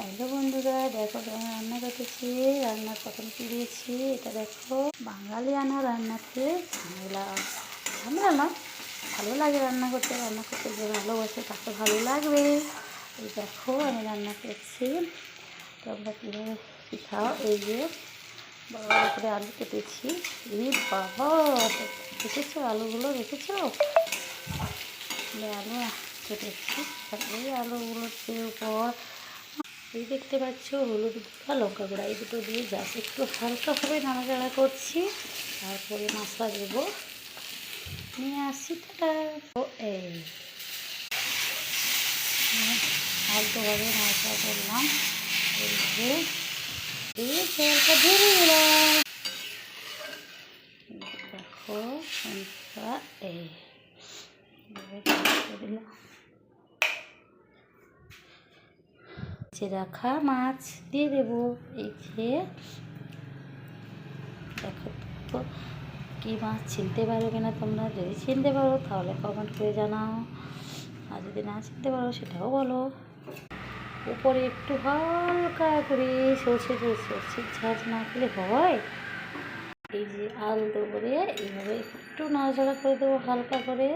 Hello বন্ধুরা, দেখো আমি রান্না করতেছি। রান্নার প্রথম কি দিয়েছি, এটা দেখো। বাঙালিয়ানা রান্নাতে ঝামেলা ঝামেলা নয়, ভালো লাগে রান্না করতে যে ভালোবাসে তাকে ভালো লাগবে। এই দেখো আমি রান্না করছি, তোমরা কীভাবে শিখাও। এই যে বড় বড় করে আলু কেটেছি। এই বাবা, দেখেছো আলুগুলো, দেখেছো আলু কেটেছি। এই আলুগুলোর উপর এই দেখতে পাচ্ছ হলুদ গুঁড়া, লঙ্কা গুঁড়া, এই দুটো দিয়ে জাস্ট একটু হালকাভাবে নাড়াচাড়া করছি। তারপরে মশলা দেবো, নিয়ে আসছি। তো এই হালকাভাবে নাড়াচাড়া করলাম। এই যে দিয়ে তেলটা ধরে দিলাম। দেখো এই দিলাম রাখা মাছ দিয়ে দেবো। এই যে দেখো তো কী মাছ চিনতে পারো কিনা তোমরা, যদি চিনতে পারো তাহলে কমেন্ট করে জানাও, আর যদি না চিনতে পারো সেটাও বলো। উপরে একটু হালকা করে সর্ষের ঝাঁজ না খেলে হয়। এই যে আলু করে এইভাবে একটু নাড়াচাড়া করে দেবো হালকা করে।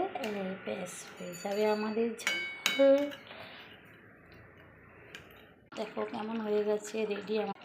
ব্যাস হয়ে যাবে আমাদের ঝাল। দেখো কেমন হয়ে গেছে, রেডি আমার।